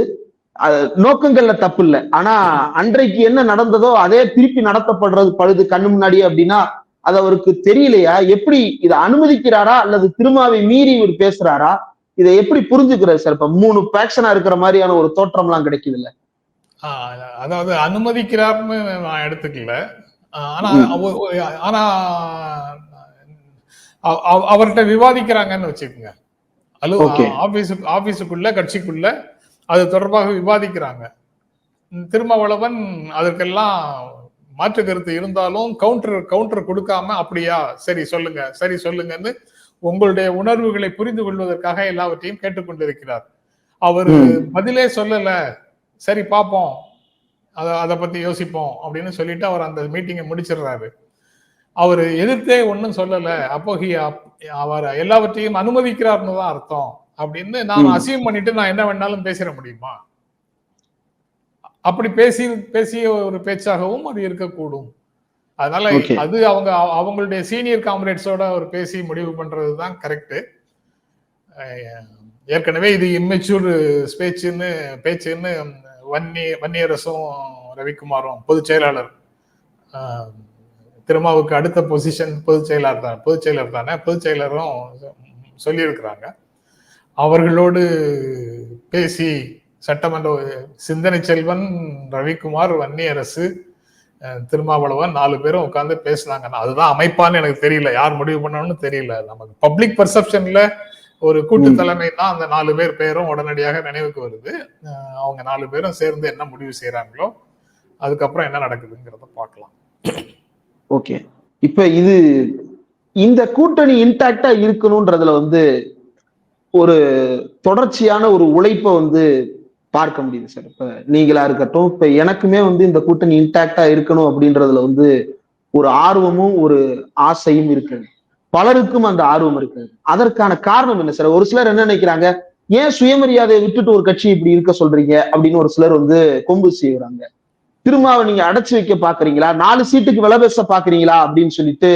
நோக்கங்கள்ல தப்பு இல்லை, ஆனா அன்றைக்கு என்ன நடந்ததோ அதே திருப்பி நடத்தப்படுறது பழுது கண்ணு முன்னாடி அப்படின்னா அது அவருக்கு தெரியலையா? எப்படி இதை அனுமதிக்கிறாரா அல்லது திருமாவை மீறி இவர் பேசுறாரா? இதை எப்படி புரிஞ்சுக்கிறாரு சார்? இப்ப 3 பேக்ஷனா இருக்கிற மாதிரியான ஒரு தோற்றம் எல்லாம் கிடைக்குது இல்ல? அதாவது அனுமதிக்கிறார்னு நான் எடுத்துக்கல, ஆனா அவர்கிட்ட விவாதிக்கிறாங்கன்னு வச்சுக்கோங்க. ஆபீஸுக்குள்ள கட்சிக்குள்ள அது தொடர்பாக விவாதிக்கிறாங்க. திருமாவளவன் அதற்கெல்லாம் மாற்று கருத்து இருந்தாலும் கவுண்டர் கொடுக்காம அப்படியா சரி சொல்லுங்க சரி சொல்லுங்கன்னு உங்களுடைய உணர்வுகளை புரிந்து கொள்வதற்காக எல்லாவற்றையும் கேட்டுக்கொண்டிருக்கிறார். அவர் பதிலே சொல்லல, சரி பார்ப்போம், அதை பத்தி யோசிப்போம் அப்படின்னு சொல்லிட்டு அவர் அந்த மீட்டிங்கை முடிச்சிடுறாரு. அவர் எதிர்த்தே ஒன்னும் சொல்லல, அப்போ அவர் எல்லாவற்றையும் அனுமதிக்கிறார்னு தான் அர்த்தம் அப்படின்னு நான் அசியூம் பண்ணிட்டு நான் என்ன வேணாலும் பேசிட முடியுமா? அப்படி பேசிய ஒரு பேச்சாகவும் அது இருக்கக்கூடும். அதனால அது அவங்களுடைய சீனியர் காம்ரேட்ஸோட அவர் பேசி முடிவு பண்றதுதான் கரெக்ட். ஏற்கனவே இது இம்மெச்சூர் பேச்சுன்னு வன்னியரசும் ரவிக்குமாரும் பொதுச் செயலாளர் திருமாவுக்கு அடுத்த பொசிஷன் பொதுச் செயலர் தானே, பொதுச் செயலரும் சொல்லியிருக்கிறாங்க. அவர்களோடு பேசி சட்டமன்ற சிந்தனை செல்வன், ரவிக்குமார், வன்னியரசு, திருமாவளவன் 4 பேரும் உட்கார்ந்து பேசினாங்கன்னா அதுதான் அமைப்பான்னு எனக்கு தெரியல, யார் முடிவு பண்ணணும்னு தெரியல. நமக்கு பப்ளிக் பர்செப்ஷன்ல ஒரு கூட்டு தலைமை தான் அந்த 4 பேர் பேரும் உடனடியாக நினைவுக்கு வருது. அவங்க 4 பேரும் சேர்ந்து என்ன முடிவு செய்யறாங்களோ அதுக்கப்புறம் என்ன நடக்குதுங்கிறத பார்க்கலாம். ஓகே, இப்ப இந்த கூட்டணி இன்டாக்டா இருக்கணும்ன்றதுல வந்து ஒரு தொடர்ச்சியான ஒரு உழைப்பை வந்து பார்க்க முடியுது சார். இப்ப நீங்களா இருக்கட்டும், இப்ப எனக்குமே வந்து இந்த கூட்டணி இன்டாக்டா இருக்கணும் அப்படின்றதுல வந்து ஒரு ஆர்வமும் ஒரு ஆசையும் இருக்கு. பலருக்கும் அந்த ஆர்வம் இருக்கு. அதற்கான காரணம் என்ன சார்? ஒரு சிலர் என்ன நினைக்கிறாங்க, ஏன் சுயமரியாதையை விட்டுட்டு ஒரு கட்சி இப்படி இருக்க சொல்றீங்க அப்படின்னு ஒரு சிலர் வந்து கொம்பு செய்யறாங்க. திருமாவை நீங்க அடைச்சு வைக்க பாக்குறீங்களா, 4 சீட்டுக்கு விலை பேச பாக்குறீங்களா அப்படின்னு சொல்லிட்டு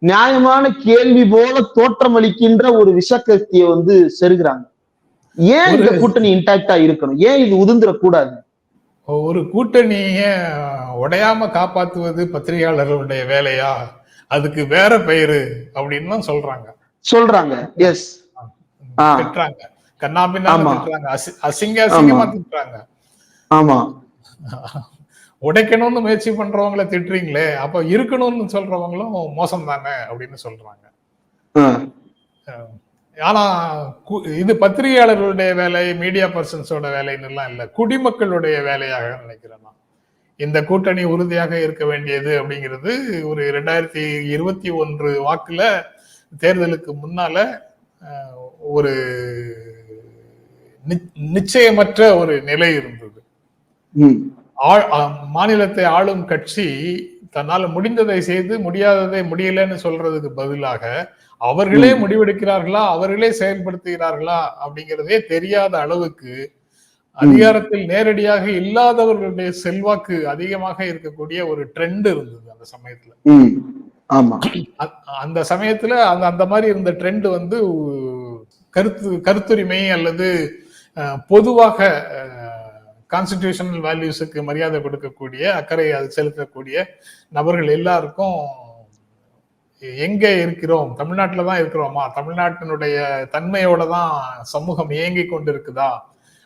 நியாயமான கேள்வி போல தோற்றமளிக்கின்ற ஒரு விஷக்கத்திய வந்து செருகிறாங்க. ஏன் இந்த கூட்டணி இன்டாக்டா இருக்கணும்? ஏன் இது உதிர்ந்துடக்கூடாது? ஒரு கூட்டணிய உடையாம காப்பாத்துவது பத்திரிகையாளர்களுடைய வேலையா, அதுக்கு வேற பெயரு அப்படின்னு சொல்றாங்க. எஸ், திட்டுறாங்க, கண்ணாபின்னான்னு திட்டுறாங்க, அசிங்கமா திட்டுறாங்க. ஆமா, உடைக்கணும்னு முயற்சி பண்றவங்களை திட்டுறீங்களே, அப்ப இருக்கணும்னு சொல்றவங்களும் மோசம் தானே அப்படின்னு சொல்றாங்க. ஆனா இது பத்திரிகையாளர்களுடைய வேலை, மீடியா பர்சன்ஸோட வேலைன்னு எல்லாம் இல்ல, குடிமக்களுடைய வேலையாக நினைக்கிறேன் நான். இந்த கூட்டணி உறுதியாக இருக்க வேண்டியது அப்படிங்கிறது ஒரு 2021 வாக்குல தேர்தலுக்கு முன்னால ஒரு நிச்சயமற்ற ஒரு நிலை இருந்தது. மாநிலத்தை ஆளும் கட்சி தன்னால முடிந்ததை செய்து முடியாததை முடியலன்னு சொல்றதுக்கு பதிலாக அவர்களே முடிவெடுக்கிறார்களா, அவர்களே செயல்படுத்துகிறார்களா அப்படிங்கிறதே தெரியாத அளவுக்கு அதிகாரத்தில் நேரடியாக இல்லாதவர்களுடைய செல்வாக்கு அதிகமாக இருக்கக்கூடிய ஒரு ட்ரெண்ட் இருந்தது அந்த சமயத்துல. அந்த சமயத்துல அந்த மாதிரி இருந்த ட்ரெண்ட் வந்து கருத்துரிமை அல்லது பொதுவாக கான்ஸ்டிடியூஷனல் வேல்யூஸுக்கு மரியாதை கொடுக்கக்கூடிய, அக்கறை அது செலுத்தக்கூடிய நபர்கள் எல்லாருக்கும் எங்க இருக்கிறோம், தமிழ்நாட்டில்தான் இருக்கிறோமா, தமிழ்நாட்டினுடைய தன்மையோட தான் சமூகம் இயங்கி கொண்டிருக்குதா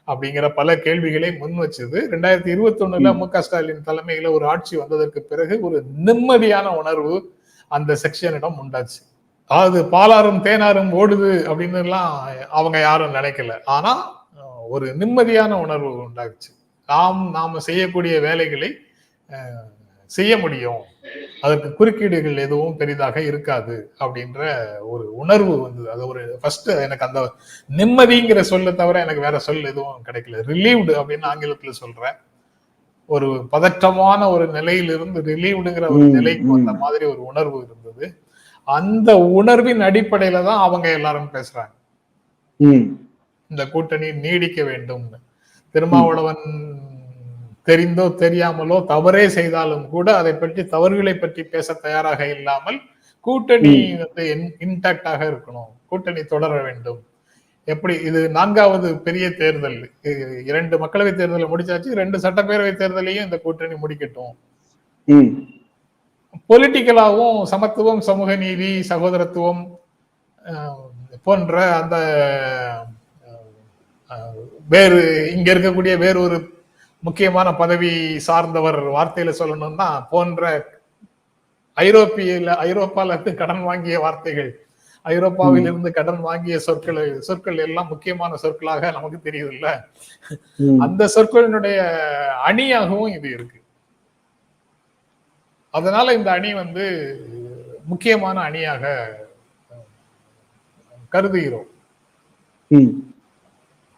அப்படிங்கிற பல கேள்விகளை முன் வச்சது. 2021 மு க ஸ்டாலின் தலைமையில ஒரு ஆட்சி வந்ததற்கு பிறகு ஒரு நிம்மதியான உணர்வு அந்த செக்ஷனிடம் உண்டாச்சு. அதாவது பாலாறும் தேனாரும் ஓடுது அப்படின்னு எல்லாம் அவங்க யாரும் நினைக்கல. ஆனா ஒரு நிம்மதியான உணர்வு உண்டாச்சு. நாம செய்யக்கூடிய வேலைகளை செய்ய முடியும், அதற்கு குறுக்கீடுகள் எதுவும் பெரிதாக இருக்காது அப்படின்ற ஒரு உணர்வு வந்தது. அது ஒரு ஃபர்ஸ்ட் எனக்கு அந்த நிம்மதிங்கிற சொல்ல தவிர எனக்கு வேற சொல் எதுவும் கிடைக்கல. ரிலீவ்டு அப்படின்னு ஆங்கிலத்துல சொல்றேன். ஒரு பதற்றமான ஒரு நிலையிலிருந்து ரிலீவ்டுங்கிற ஒரு நிலைக்கு வந்த மாதிரி ஒரு உணர்வு இருந்தது. அந்த உணர்வின் அடிப்படையில தான் அவங்க எல்லாரும் பேசுறாங்க, இந்த கூட்டணி நீடிக்க வேண்டும். திருமாவளவன் தெரிந்தோ தெரியாமலோ தவறே செய்தாலும் கூட அதை பற்றி, தவறுகளை பற்றி பேச தயாராக இல்லாமல் கூட்டணி வந்து இன்டாக்டாக இருக்கணும், கூட்டணி தொடர வேண்டும். எப்படி இது 4வது பெரிய தேர்தல், 2 மக்களவை தேர்தலை முடிச்சாச்சு, 2 சட்டப்பேரவை தேர்தலையும் இந்த கூட்டணி முடிக்கட்டும். பொலிட்டிக்கலாவும் சமத்துவம், சமூக நீதி, சகோதரத்துவம் போன்ற அந்த வேறு இங்க இருக்கக்கூடிய வேறொரு முக்கியமான பதவி சார்ந்தவர் வார்த்தையில சொல்லணும்னா போன்ற ஐரோப்பால இருந்து கடன் வாங்கிய வார்த்தைகள், ஐரோப்பாவில் இருந்து கடன் வாங்கிய சொற்கள் எல்லாம் முக்கியமான சொற்களாக நமக்கு தெரியுது இல்ல, அந்த சொற்களினுடைய அணியாகவும் இது இருக்கு. அதனால இந்த அணி வந்து முக்கியமான அணியாக கருதுகிறோம்.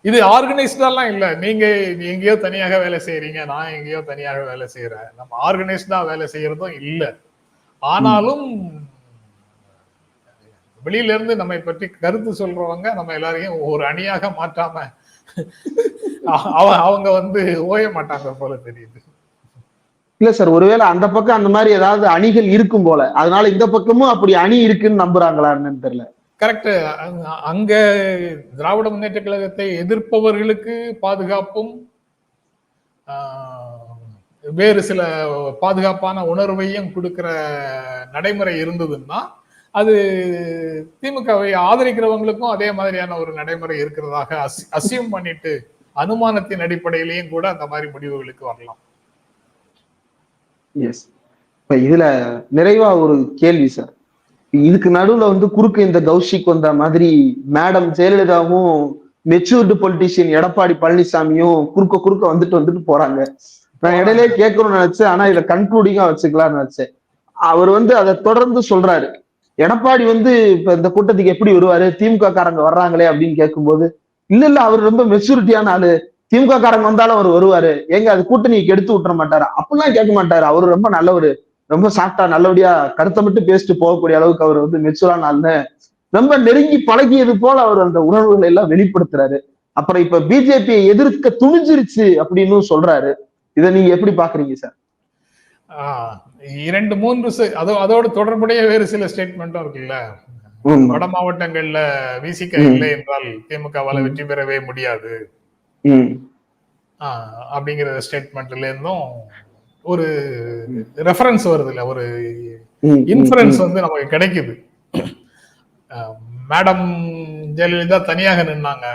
இது ஆர்கனைஸ்டாலாம் இல்ல, நீங்க எங்கேயோ தனியாக வேலை செய்யறீங்க, நான் எங்கேயோ தனியாக வேலை செய்யறேன், நம்ம ஆர்கனைஸ்டா வேலை செய்யறதும் இல்ல. ஆனாலும் வெளியில இருந்து நம்மை பற்றி கருத்து சொல்றவங்க நம்ம எல்லாரையும் ஒரு அணியாக மாற்றாம அவங்க வந்து ஓய மாட்டாங்க போல தெரியுது. இல்ல சார், ஒருவேளை அந்த பக்கம் அந்த மாதிரி ஏதாவது அணிகள் இருக்கும் போல, அதனால இந்த பக்கமும் அப்படி அணி இருக்குன்னு நம்புறாங்களான்னு தெரியல. கரெக்ட். அங்க திராவிட முன்னேற்ற கழகத்தை எதிர்ப்பவர்களுக்கு பாதுகாப்பும் வேறு சில பாதுகாப்பான உணர்வையும் கொடுக்கிற நடைமுறை இருந்ததுன்னா, அது திமுகவை ஆதரிக்கிறவங்களுக்கும் அதே மாதிரியான ஒரு நடைமுறை இருக்கிறதாக அசியம் பண்ணிட்டு அனுமானத்தின் அடிப்படையிலையும் கூட அந்த மாதிரி முடிவுகளுக்கு வரலாம். இப்ப இதுல நிறைவா ஒரு கேள்வி சார், இதுக்கு நடுவுல வந்து குறுக்கு இந்த கௌஷிக் வந்த மாதிரி மேடம் ஜெயலலிதாவும் மெச்சூர்டு பொலிட்டிஷியன் எடப்பாடி பழனிசாமியும் குறுக்க வந்துட்டு போறாங்க. நான் இடையிலே கேட்கணும்னு நினைச்சேன், ஆனா இதை கன்க்ளூடிங்கா வச்சுக்கலாம்னு நினைச்சேன். அவர் வந்து அதை தொடர்ந்து சொல்றாரு, எடப்பாடி வந்து இப்ப இந்த கூட்டத்துக்கு எப்படி வருவாரு, திமுக காரங்க வர்றாங்களே அப்படின்னு கேட்கும்போது, இல்ல அவர் ரொம்ப மெச்சூரிட்டியான ஆளு, திமுக காரங்க வந்தாலும் அவர் வருவாரு, எங்க அது கூட்டணிக்கு எடுத்து விட்டுற மாட்டாரு அப்படிலாம் கேட்க மாட்டாரு, அவரு ரொம்ப நல்லவரு, ரொம்ப சாஃப்டா நல்லபடியா கருத்தை மட்டும் பேசிட்டு போகக்கூடிய அளவுக்கு அவர் வந்து மெச்சூரான ஆள்னு ரொம்ப நெருங்கி பழகியது போல அவர் அந்த உணர்வுகளை எல்லாம் வெளிப்படுத்துறாரு. அப்புறம் இப்ப பிஜேபியை எதிர்க்க துணிஞ்சிருச்சு அப்படின்னு சொல்றாரு. இதை நீங்க எப்படி பாக்குறீங்க சார்? 2-3 அதோட தொடர்புடைய வேறு சில ஸ்டேட்மெண்ட்டும் இருக்குல்ல. வட மாவட்டங்கள்ல விசிக இல்லை என்றால் திமுகவால வெற்றி பெறவே முடியாது அப்படிங்கிற ஸ்டேட்மெண்ட்ல இருந்தும் ஒரு ரெஃபரன்ஸ் வருது இல்ல, ஒரு இன்ஃபரன்ஸ் வந்து நமக்கு கிடைக்குது. மேடம் ஜெயலலிதா தனியாக நின்னாங்க,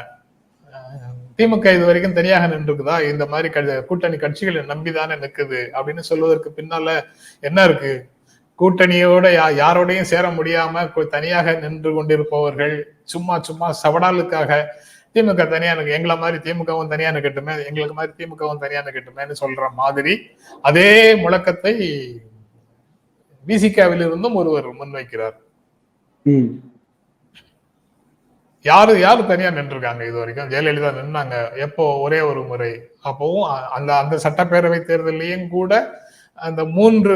திமுக இது வரைக்கும் தனியாக நின்றுக்குதா, இந்த மாதிரி கூட்டணி கட்சிகளை நம்பிதானே நிக்குது அப்படின்னு சொல்வதற்கு பின்னால என்ன இருக்கு? கூட்டணியோட யாரோடையும் சேர முடியாம தனியாக நின்று கொண்டிருப்பவர்கள் சும்மா சும்மா சவடாலுக்காக திமுக தனியா இருக்கு, எங்களை மாதிரி திமுகவும் தனியா நிக்கட்டுமே, எங்களுக்கு மாதிரி திமுகவும் தனியா நிக்கட்டுமேன்னு சொல்ற மாதிரி அதே முழக்கத்தை விசிகாவில் இருந்தும் ஒருவர் முன்வைக்கிறார். யாரு தனியா நின்றுருக்காங்க இது வரைக்கும்? ஜெயலலிதா நின்னாங்க எப்போ? ஒரே ஒரு முறை. அப்பவும் அந்த சட்டப்பேரவை தேர்தலையும் கூட அந்த 3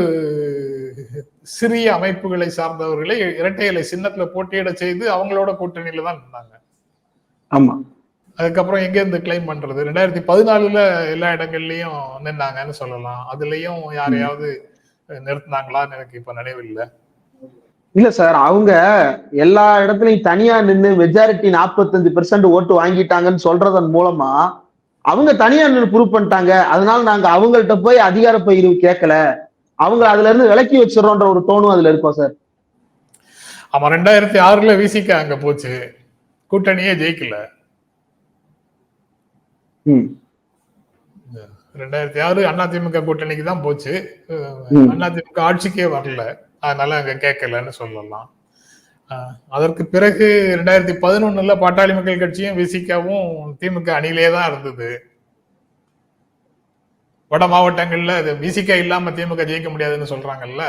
சிறிய அமைப்புகளை சார்ந்தவர்களை இரட்டை இலை சின்னத்துல போட்டியிட செய்து அவங்களோட கூட்டணியில தான் நின்னாங்க. ஆமா. அதுக்கப்புறம் எங்க இருந்து கிளைம் பண்றது? 2014 எல்லா இடங்கள்லயும் நின்னாங்கன்னு சொல்லலாம். அதுலயும் யாரையாவது நிறுத்தினாங்களான்னு எனக்கு இப்ப நினைவில்லை. இல்ல சார், அவங்க எல்லா இடத்துலயும் தனியா நின்று மெஜாரிட்டி 45% ஓட்டு வாங்கிட்டாங்கன்னு சொல்றதன் மூலமா அவங்க தனியா நின்று ப்ரூவ் பண்ணிட்டாங்க. அதனால நாங்க அவங்கள்ட்ட போய் அதிகார பகிர்வு கேட்கல, அவங்க அதுல இருந்து விலக்கி வச்சிடறோன்ற ஒரு தோணும் அதுல இருக்கும் சார். ஆமா, 2006 விசிக அங்க போச்சு, கூட்டணியே ஜெயிக்கல. 2006 அதிமுக கூட்டணிக்கு தான் போச்சு, அதிமுக ஆட்சிக்கே வரல, அதனால அங்க கேட்கலன்னு சொல்லலாம். அதற்கு பிறகு 2011 பாட்டாளி மக்கள் கட்சியும் விசிகாவும் திமுக அணியிலே தான் இருந்தது. வட மாவட்டங்கள்ல விசிக இல்லாம திமுக ஜெயிக்க முடியாதுன்னு சொல்றாங்கல்ல,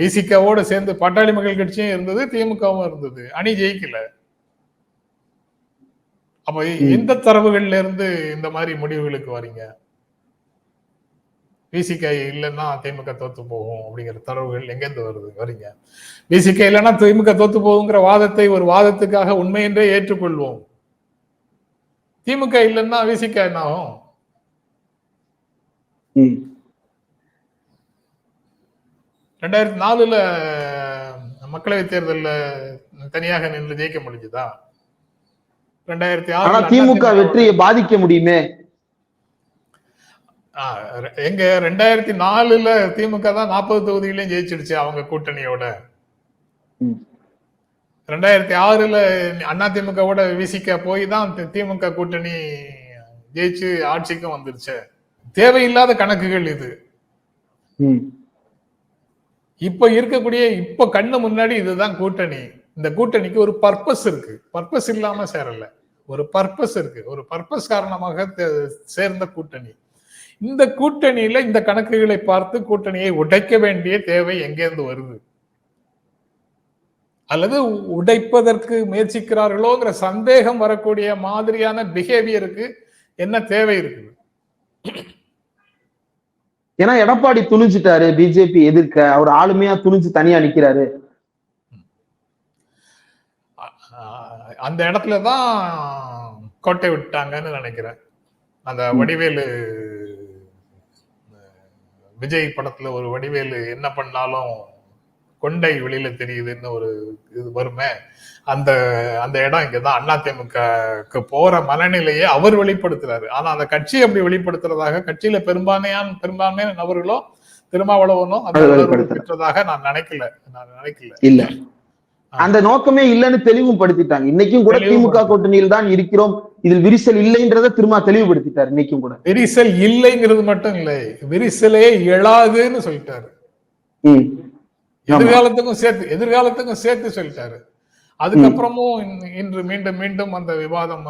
விசிகாவோட சேர்ந்து பாட்டாளி மக்கள் கட்சியும் இருந்தது, திமுகவும் இருந்தது, அணி ஜெயிக்கல. அப்ப எந்த தரவுகள்ல இருந்து இந்த மாதிரி முடிவுகளுக்கு வரீங்க? விசிக இல்லைன்னா திமுக தோத்து போகும் அப்படிங்கிற தரவுகள் எங்கேருந்து வரீங்க? விசிக இல்லைன்னா திமுக தோத்து போகுங்கிற வாதத்தை ஒரு வாதத்துக்காக உண்மையென்றே ஏற்றுக்கொள்வோம். திமுக இல்லைன்னா விசிக என்ன ஆகும்? ம். 2004 மக்களவை தேர்தல்ல தனியாக நின்று ஜெயிக்க முடிஞ்சதா? 2006 திமுக வெற்றியை பாதிக்க முடியுமே. எங்க 2004 திமுக தான் 40 தொகுதிகளையும் ஜெயிச்சிடுச்சு அவங்க கூட்டணியோட. 2006 அதிமுகவோட விசிக போய் தான் திமுக கூட்டணி ஜெயிச்சு ஆட்சிக்கும் வந்துருச்சு. தேவையில்லாத கணக்குகள் இது. இப்ப இருக்கக்கூடிய இப்ப கண்ணு முன்னாடி இதுதான் கூட்டணி. இந்த கூட்டணிக்கு ஒரு பர்பஸ் இருக்கு, பர்பஸ் இல்லாம சேரல, ஒரு பர்பஸ் இருக்கு, ஒரு பர்பஸ் காரணமாக சேர்ந்த கூட்டணி. இந்த கூட்டணியில இந்த கணக்குகளை பார்த்து கூட்டணியை உடைக்க வேண்டிய தேவை எங்கேருந்து வருது? அல்லது உடைப்பதற்கு முயற்சிக்கிறார்களோங்கிற சந்தேகம் வரக்கூடிய மாதிரியான பிஹேவியருக்கு என்ன தேவை இருக்குது? ஏன்னா எடப்பாடி துணிஞ்சிட்டாரு பிஜேபி எதிர்க்க, அவர் ஆளுமையா துணிஞ்சு தனியா நிக்கிறாரு. அந்த இடத்துலதான் கோட்டை விட்டாங்கன்னு நினைக்கிறேன். அந்த வடிவேலு விஜய் படத்துல ஒரு வடிவேலு என்ன பண்ணாலும் கொண்டை வெளியில தெரியுதுன்னு ஒரு இது வருமே, அந்த அந்த இடம் இங்கதான். அதிமுக போற மனநிலையை அவர் வெளிப்படுத்துறாரு. ஆனா அந்த கட்சி அப்படி வெளிப்படுத்துறதாக கட்சியில பெரும்பான்மையான நபர்களோ திருமாவளவனோ அந்த பெற்றதாக நான் நினைக்கல. இல்ல, அந்த நோக்கமே இல்லைன்னு தெளிவும் படுத்திட்டாங்க. இன்னைக்கும் கூட திமுக கூட்டணியில் தான் இருக்கிறோம், இதில் விரிசல் இல்லைன்றத திரும்ப தெளிவுபடுத்திட்டாரு. இன்னைக்கும் கூட விரிசல் இல்லைங்கிறது மட்டும் இல்லை, விரிசலே எழாதுன்னு சொல்லிட்டாரு. எதிர்காலத்துக்கும் சேர்த்து சொல்லிட்டாரு. அதுக்கப்புறமும் இன்று மீண்டும் மீண்டும் அந்த விவாதம்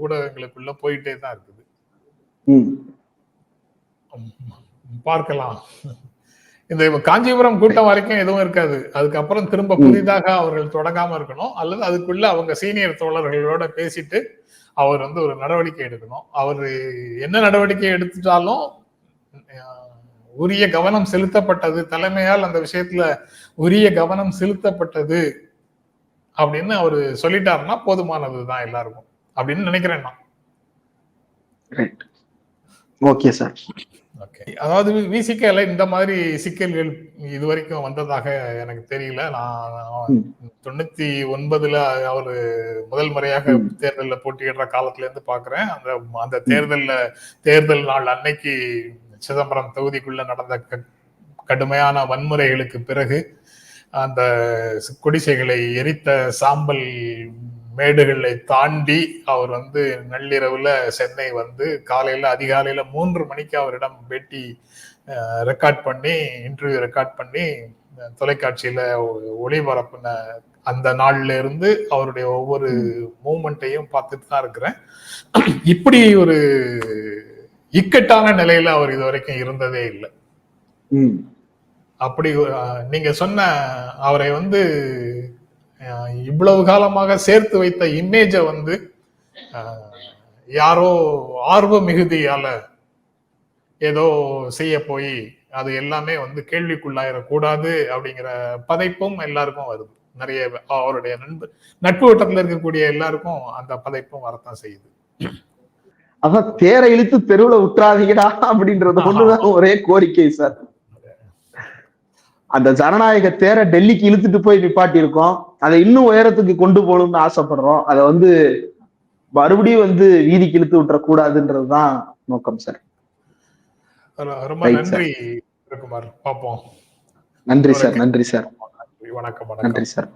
ஊடகங்களுக்குள்ள போயிட்டே தான் இருக்குது. பார்க்கலாம். இந்த காஞ்சிபுரம் கூட்டம் வரைக்கும் எதுவும் இருக்காது, அதுக்கப்புறம் திரும்ப புதிதாக அவர்கள் தொடங்காம இருக்கணும், அல்லது அதுக்குள்ள அவங்க சீனியர் தோழர்களோட பேசிட்டு அவர் ஒரு நடவடிக்கை எடுக்கணும். அவர் என்ன நடவடிக்கை எடுத்துட்டாலும் உரிய கவனம் செலுத்தப்பட்டது, தலைமையால் அந்த விஷயத்துல உரிய கவனம் செலுத்தப்பட்டது அப்படின்னு அவரு சொல்லிட்டாருன்னா போதுமானதுதான் எல்லாருக்கும் அப்படின்னு நினைக்கிறேன் நான். Okay sir. அதாவது விசிகேல இந்த மாதிரி சிக்கல்கள் இதுவரைக்கும் வந்ததாக எனக்கு தெரியல. நான் 99ல அவரு முதல் முறையாக தேர்தலில் போட்டியிடுற காலத்துல இருந்து பாக்குறேன். அந்த தேர்தல் நாள் அன்னைக்கு சிதம்பரம் தொகுதிக்குள்ள நடந்த கடுமையான வன்முறைகளுக்கு பிறகு அந்த குடிசைகளை எரித்த சாம்பல் மேடுகளை தாண்டி அவர் நள்ளிரவுல சென்னை காலையில அதிகாலையில 3 மணிக்கு அவரிடம் பேட்டி ரெக்கார்ட் பண்ணி இன்டர்வியூ ரெக்கார்ட் பண்ணி தொலைக்காட்சியில ஒளிபரப்புன அந்த நாள்ல இருந்து அவருடைய ஒவ்வொரு மூமெண்ட்டையும் பார்த்துட்டு தான் இருக்கிறேன். இப்படி ஒரு இக்கட்டான நிலையில அவர் இதுவரைக்கும் இருந்ததே இல்லை. அப்படி நீங்க சொன்ன அவரை இவ்வளவு காலமாக சேர்த்து வைத்த இமேஜ யாரோ ஆர்வ மிகுதியால ஏதோ செய்ய போய் அது எல்லாமே கேள்விக்குள்ளாயிடக்கூடாது அப்படிங்கிற பதைப்பும் எல்லாருக்கும் வருது. நிறைய அவருடைய நட்பு வட்டத்துல இருக்கக்கூடிய எல்லாருக்கும் அந்த பதைப்பும் வரத்தான் செய்யுது. அதான் தேரை இழுத்து தெருவுல விட்டுறாதீங்கடா அப்படின்றது ஒண்ணுதான் ஒரே கோரிக்கை சார். அந்த ஜனநாயக தேரை டெல்லிக்கு இழுத்துட்டு போய் நிப்பாட்டி இருக்கோம். அதை இன்னும் உயரத்துக்கு கொண்டு போகணும்னு ஆசைப்படுறோம். அதை மறுபடியும் வீதிக்கு இழுத்து விட்டுற கூடாதுன்றதுதான் நோக்கம் சார். ரொம்ப நன்றி குமார். பார்ப்போம். நன்றி சார். நன்றி சார். வணக்கம். நன்றி சார்.